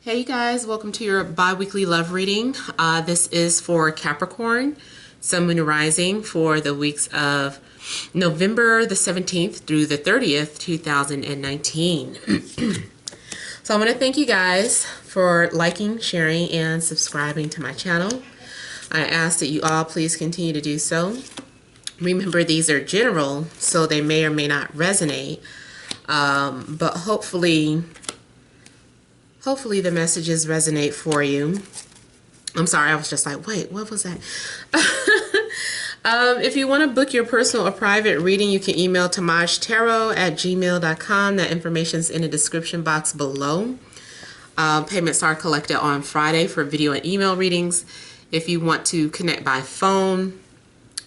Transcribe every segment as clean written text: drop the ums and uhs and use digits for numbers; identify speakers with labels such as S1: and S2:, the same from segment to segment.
S1: Hey you guys, welcome to your bi-weekly love reading. This is for Capricorn, Sun, Moon, and Rising for the weeks of November the 17th through the 30th, 2019. So I want to thank you guys for liking, sharing, and subscribing to my channel. I ask that you all please continue to do so. Remember, these are general, so they may or may not resonate, but hopefully the messages resonate for you. I'm sorry, I was just like, wait, what was that? If you want to book your personal or private reading, you can email TemajTarot@gmail.com. That information is in the description box below. Payments are collected on Friday for video and email readings. If you want to connect by phone,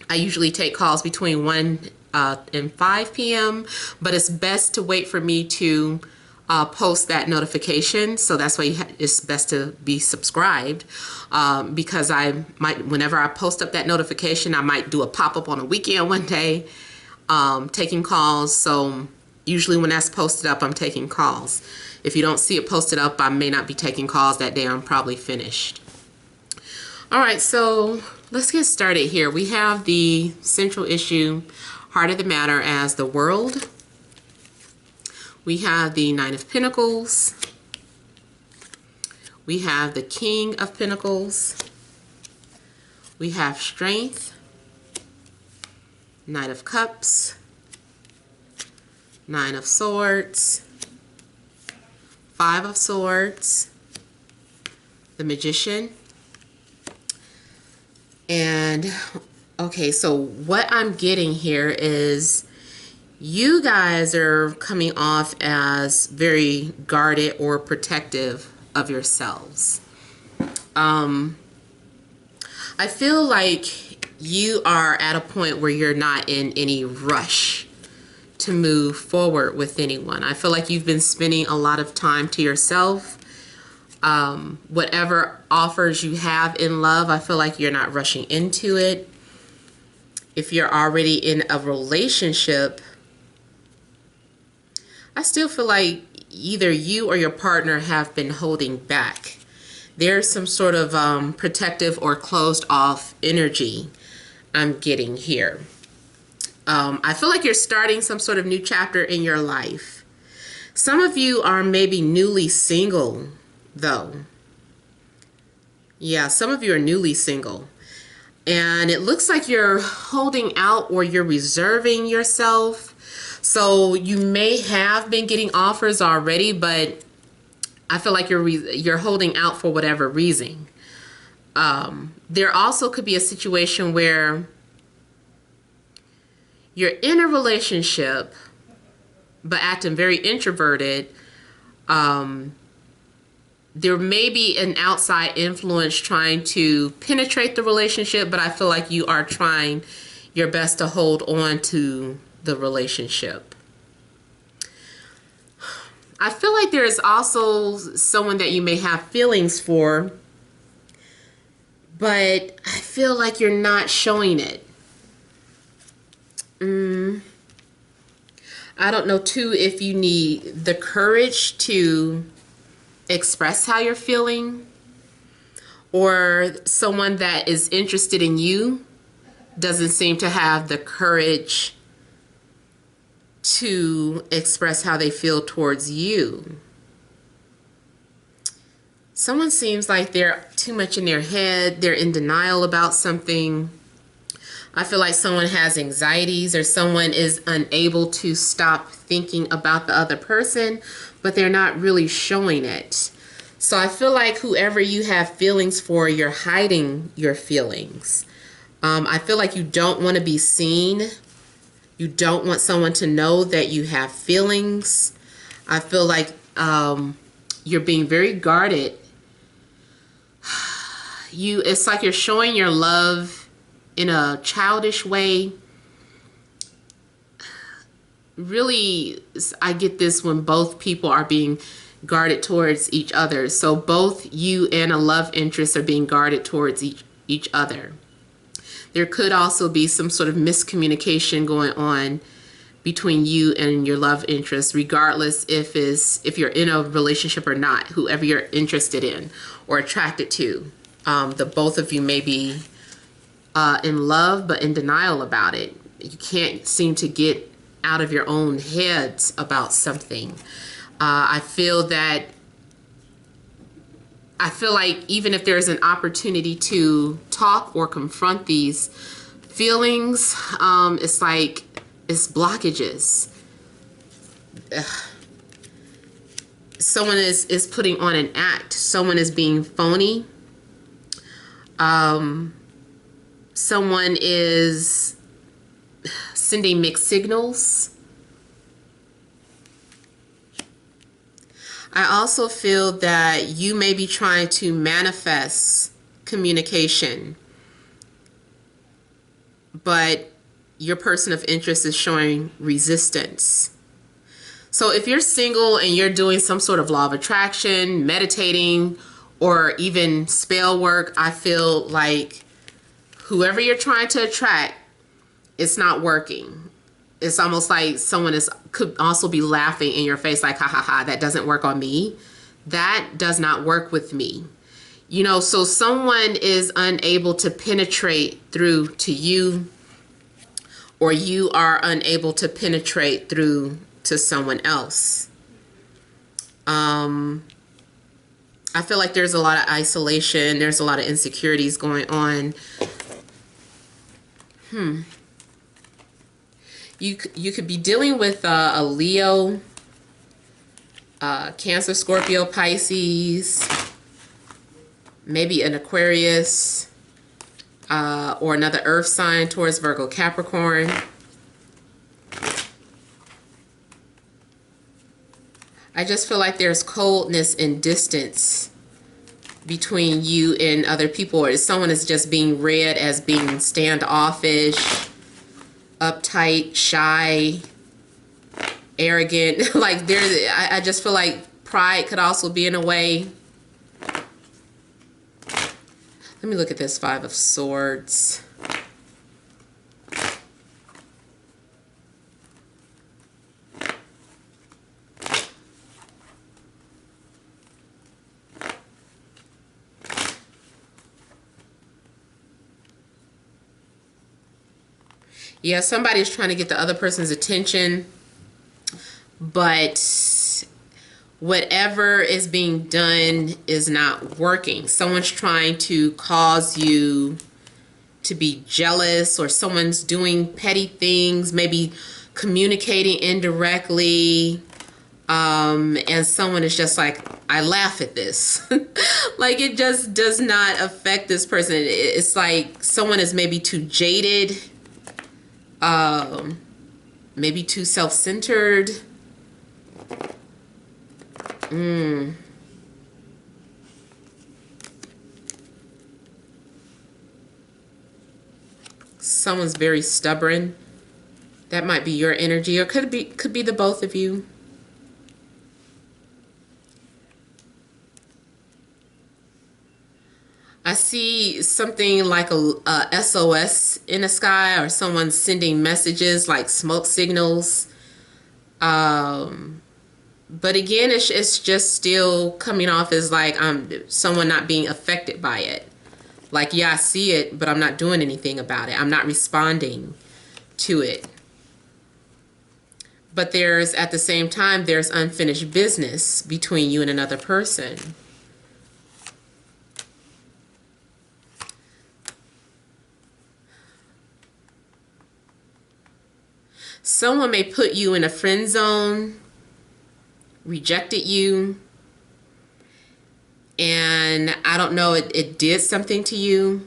S1: I usually take calls between 1 and 5 p.m., but it's best to wait for me to post that notification. So that's why it's best to be subscribed, because I might, whenever I post up that notification, I might do a pop-up on a weekend one day taking calls. So usually when that's posted up, I'm taking calls. If you don't see it posted up, I may not be taking calls that day. I'm probably finished. All right, so let's get started here. We have the central issue, heart of the matter, as the World. We have the Nine of Pentacles. We have the King of Pentacles. We have Strength. Knight of Cups. Nine of Swords. Five of Swords. The Magician. And, okay, so what I'm getting here is you guys are coming off as very guarded or protective of yourselves. I feel like you are at a point where you're not in any rush to move forward with anyone. I feel like you've been spending a lot of time to yourself. Whatever offers you have in love, I feel like you're not rushing into it. If you're already in a relationship, I still feel like either you or your partner have been holding back. There's some sort of protective or closed off energy I'm getting here. I feel like you're starting some sort of new chapter in your life. Some of you are maybe newly single, though. Yeah, some of you are newly single. And it looks like you're holding out or you're reserving yourself. So you may have been getting offers already, but I feel like you're holding out for whatever reason. There also could be a situation where you're in a relationship, but acting very introverted. There may be an outside influence trying to penetrate the relationship, but I feel like you are trying your best to hold on to the relationship. I feel like there is also someone that you may have feelings for, but I feel like you're not showing it. I don't know too if you need the courage to express how you're feeling, or someone that is interested in you doesn't seem to have the courage to express how they feel towards you. Someone seems like they're too much in their head. They're in denial about something. I feel like someone has anxieties, or someone is unable to stop thinking about the other person, but they're not really showing it. So I feel like whoever you have feelings for, you're hiding your feelings. I feel like you don't want to be seen. You don't want someone to know that you have feelings. I feel like you're being very guarded. It's like you're showing your love in a childish way. Really, I get this when both people are being guarded towards each other. So both you and a love interest are being guarded towards each other. There could also be some sort of miscommunication going on between you and your love interest, regardless if you're in a relationship or not, whoever you're interested in or attracted to. The both of you may be in love, but in denial about it. You can't seem to get out of your own heads about something. I feel like even if there's an opportunity to talk or confront these feelings, it's like it's blockages. Ugh. Someone is putting on an act. Someone is being phony. Someone is sending mixed signals. I also feel that you may be trying to manifest communication, but your person of interest is showing resistance. So if you're single and you're doing some sort of law of attraction, meditating, or even spell work, I feel like whoever you're trying to attract, it's not working. It's almost like someone could also be laughing in your face like, ha ha ha, that doesn't work on me. That does not work with me. You know, so someone is unable to penetrate through to you, or you are unable to penetrate through to someone else. I feel like there's a lot of isolation. There's a lot of insecurities going on. You could be dealing with a Leo, Cancer, Scorpio, Pisces, maybe an Aquarius, or another earth sign, Taurus, Virgo, Capricorn. I just feel like there's coldness and distance between you and other people, or someone is just being read as being standoffish, uptight, shy, arrogant. Like I just feel like pride could also be in a way. Let me look at this Five of Swords. Yeah, somebody's trying to get the other person's attention, but whatever is being done is not working. Someone's trying to cause you to be jealous, or someone's doing petty things, maybe communicating indirectly, and someone is just like, I laugh at this. Like, it just does not affect this person. It's like someone is maybe too jaded, maybe too self-centered. Someone's very stubborn. That might be your energy, or could be the both of you. I see something like a SOS in the sky, or someone sending messages like smoke signals. But again, it's just still coming off as like someone not being affected by it. Like, yeah, I see it, but I'm not doing anything about it. I'm not responding to it. But at the same time, there's unfinished business between you and another person. Someone may put you in a friend zone, rejected you, and I don't know, it did something to you.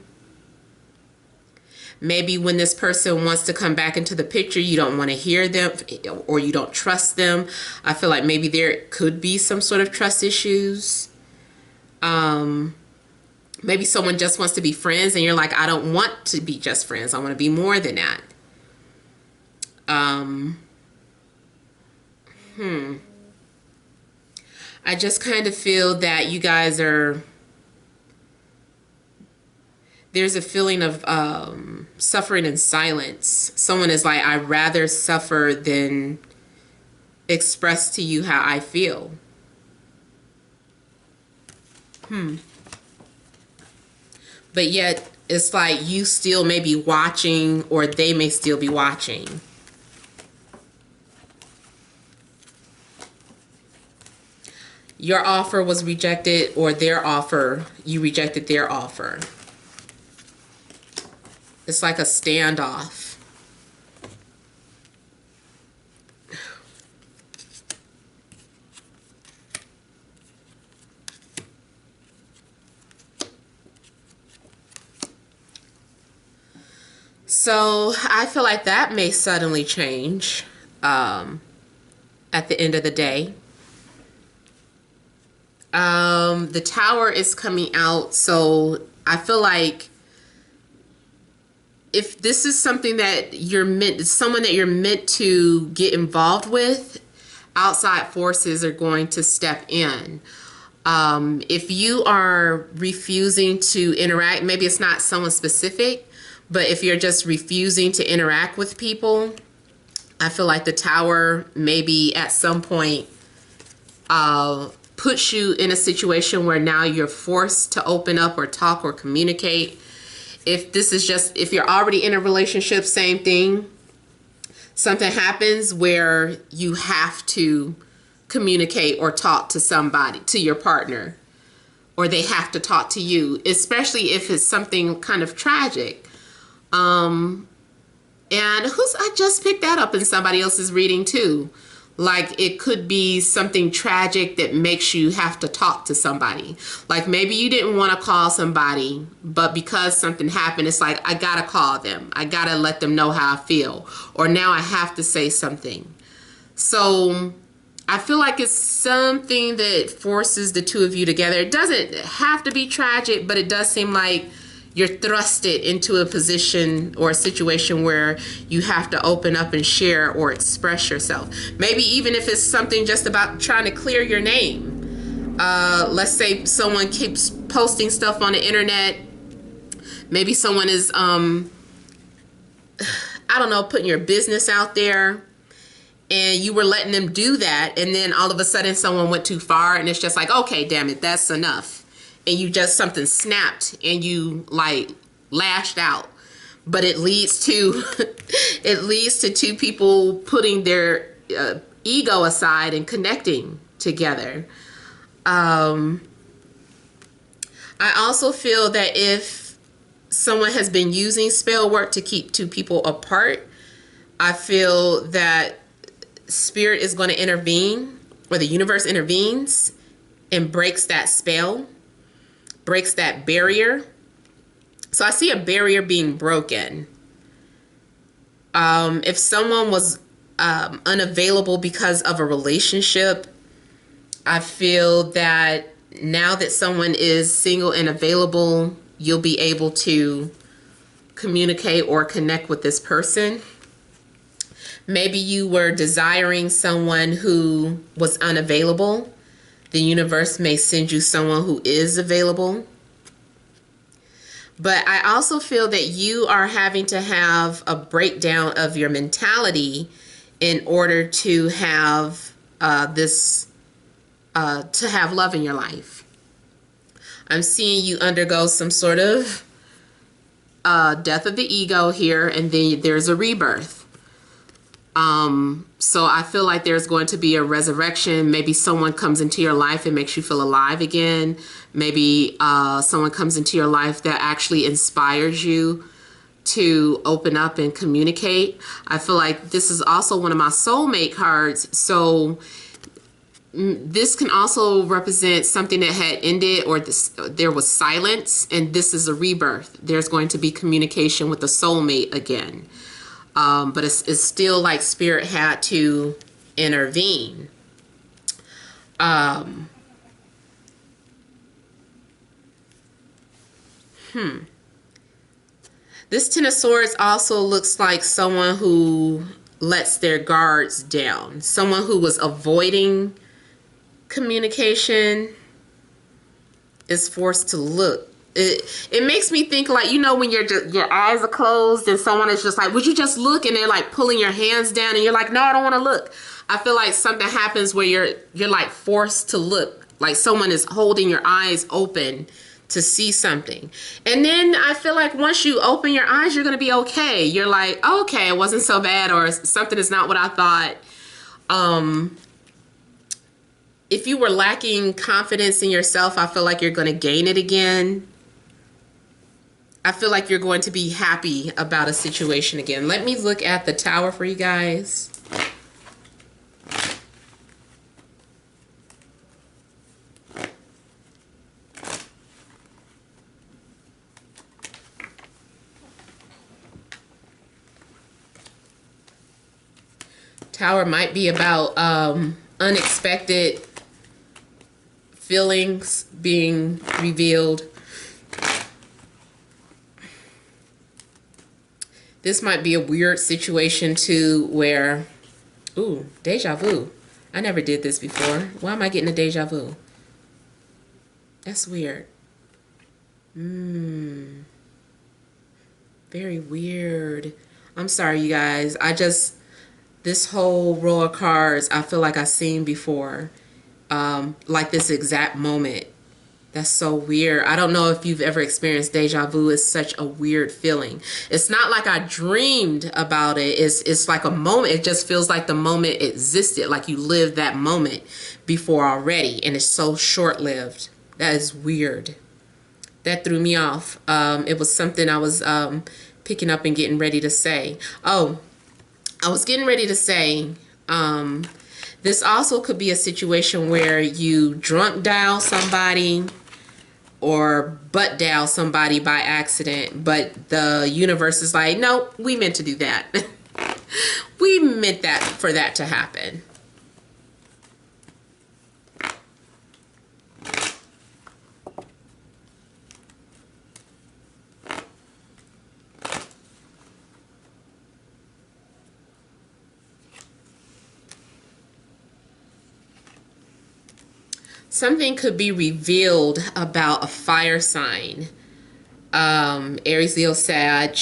S1: Maybe when this person wants to come back into the picture, you don't want to hear them, or you don't trust them. I feel like maybe there could be some sort of trust issues. Maybe someone just wants to be friends, and you're like, I don't want to be just friends. I want to be more than that. I just kind of feel that you guys are There's a feeling of suffering in silence. Someone is like, I'd rather suffer than express to you how I feel. But yet, it's like you still may be watching, or they may still be watching. Your offer was rejected, or their offer, you rejected their offer. It's like a standoff. So I feel like that may suddenly change at the end of the day. The Tower is coming out, so I feel like if this is something that someone that you're meant to get involved with, outside forces are going to step in. If you are refusing to interact, maybe it's not someone specific, but if you're just refusing to interact with people, I feel like the Tower maybe at some point puts you in a situation where now you're forced to open up or talk or communicate. If you're already in a relationship, same thing. Something happens where you have to communicate or talk to somebody, to your partner, or they have to talk to you, especially if it's something kind of tragic. And I just picked that up in somebody else's reading too. Like it could be something tragic that makes you have to talk to somebody. Like maybe you didn't want to call somebody, but because something happened, it's like, I gotta call them. I gotta let them know how I feel. Or now I have to say something. So I feel like it's something that forces the two of you together. It doesn't have to be tragic, but it does seem like you're thrusted into a position or a situation where you have to open up and share or express yourself. Maybe even if it's something just about trying to clear your name. Let's say someone keeps posting stuff on the internet. Maybe someone is, I don't know, putting your business out there, and you were letting them do that, and then all of a sudden someone went too far, and it's just like, okay, damn it, that's enough. And you just, something snapped and you like lashed out. But it leads to two people putting their ego aside and connecting together. I also feel that if someone has been using spell work to keep two people apart, I feel that Spirit is going to intervene, or the universe intervenes and breaks that spell, breaks that barrier. So I see a barrier being broken. If someone was unavailable because of a relationship, I feel that now that someone is single and available, you'll be able to communicate or connect with this person. Maybe you were desiring someone who was unavailable. The universe may send you someone who is available. But I also feel that you are having to have a breakdown of your mentality in order to have to have love in your life. I'm seeing you undergo some sort of death of the ego here, and then there's a rebirth. So I feel like there's going to be a resurrection. Maybe someone comes into your life and makes you feel alive again. Maybe someone comes into your life that actually inspires you to open up and communicate. I feel like this is also one of my soulmate cards. So this can also represent something that had ended, or there was silence, and this is a rebirth. There's going to be communication with a soulmate again. But it's still like Spirit had to intervene. This Ten of Swords also looks like someone who lets their guards down. Someone who was avoiding communication is forced to look It makes me think like, you know, when your eyes are closed and someone is just like, would you just look? And they're like pulling your hands down and you're like, no, I don't want to look. I feel like something happens where you're like forced to look, like someone is holding your eyes open to see something. And then I feel like once you open your eyes, you're going to be okay. You're like, oh, okay, it wasn't so bad, or something is not what I thought. If you were lacking confidence in yourself, I feel like you're going to gain it again. I feel like you're going to be happy about a situation again. Let me look at the Tower for you guys. Tower might be about unexpected feelings being revealed. This might be a weird situation too where, ooh, deja vu. I never did this before. Why am I getting a deja vu? That's weird. Very weird. I'm sorry, you guys. This whole row of cards, I feel like I've seen before. Like this exact moment. That's so weird. I don't know if you've ever experienced deja vu. It's such a weird feeling. It's not like I dreamed about it. It's like a moment. It just feels like the moment existed, like you lived that moment before already, and it's so short-lived. That is weird. That threw me off. It was something I was picking up and getting ready to say. Oh, I was getting ready to say, this also could be a situation where you drunk dial somebody or butt dial somebody by accident, but the universe is like, nope, we meant to do that. We meant that for that to happen. Something could be revealed about a fire sign. Aries, Leo, Sag.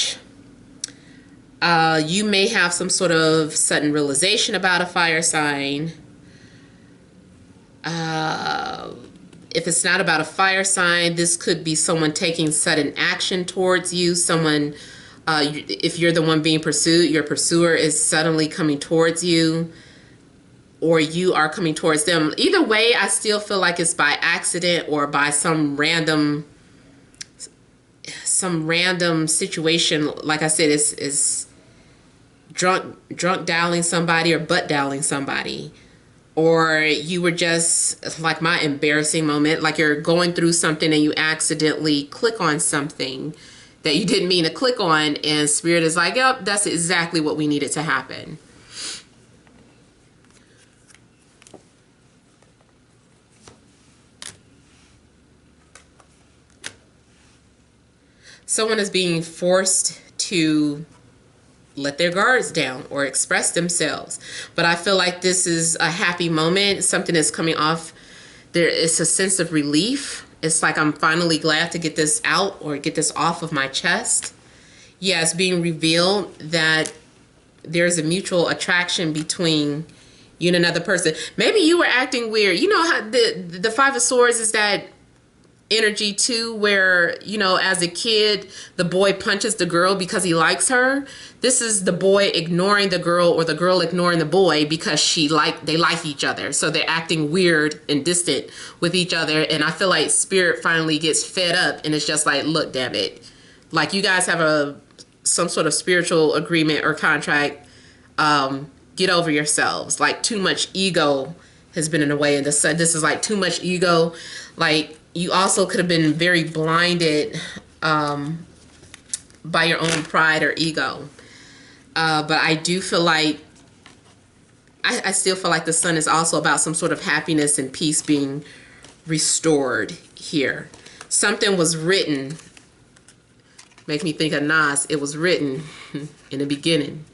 S1: You may have some sort of sudden realization about a fire sign. If it's not about a fire sign, this could be someone taking sudden action towards you. Someone, if you're the one being pursued, your pursuer is suddenly coming towards you, or you are coming towards them. Either way, I still feel like it's by accident or by some random situation. Like I said, it's drunk dialing somebody or butt dialing somebody. Or you were just, like my embarrassing moment, like you're going through something and you accidentally click on something that you didn't mean to click on, and Spirit is like, yep, that's exactly what we needed to happen. Someone is being forced to let their guards down or express themselves. But I feel like this is a happy moment. Something is coming off. There is a sense of relief. It's like I'm finally glad to get this out or get this off of my chest. Yeah, it's being revealed that there's a mutual attraction between you and another person. Maybe you were acting weird. You know how the Five of Swords is that energy too, where, you know, as a kid the boy punches the girl because he likes her. This is the boy ignoring the girl, or the girl ignoring the boy because they like each other, so they're acting weird and distant with each other. And I feel like Spirit finally gets fed up and it's just like, look, damn it, like you guys have some sort of spiritual agreement or contract. Get over yourselves. Like too much ego has been in the way, and this is like too much ego. Like, you also could have been very blinded by your own pride or ego. But I do feel like, I still feel like the Sun is also about some sort of happiness and peace being restored here. Something was written. Make me think of Nas. It was written in the beginning.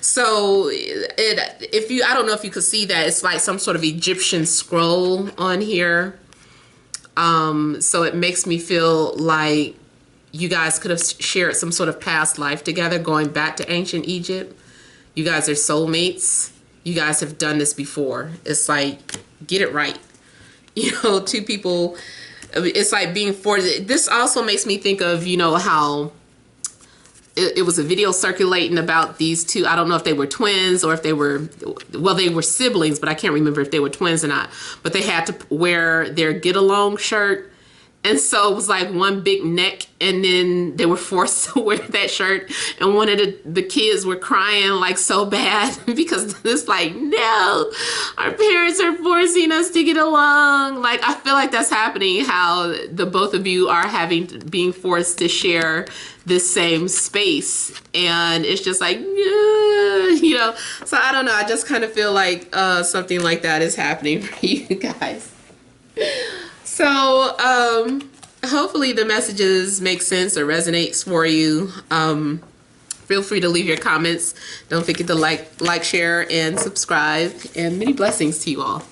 S1: So I don't know if you could see that. It's like some sort of Egyptian scroll on here. So it makes me feel like you guys could have shared some sort of past life together, going back to ancient Egypt. You guys are soulmates. You guys have done this before. It's like, get it right. You know, two people, it's like being forced. This also makes me think of, you know, how it was a video circulating about these two. I don't know if they were twins or if they were, well, they were siblings, but I can't remember if they were twins or not. But they had to wear their get along shirt. And so it was like one big neck, and then they were forced to wear that shirt. And one of the kids were crying like so bad because it's like, no, our parents are forcing us to get along. Like, I feel like that's happening, how the both of you are being forced to share this same space. And it's just like, you know, so I don't know. I just kind of feel like something like that is happening for you guys. So, hopefully the messages make sense or resonates for you. Feel free to leave your comments. Don't forget to like, share, and subscribe. And many blessings to you all.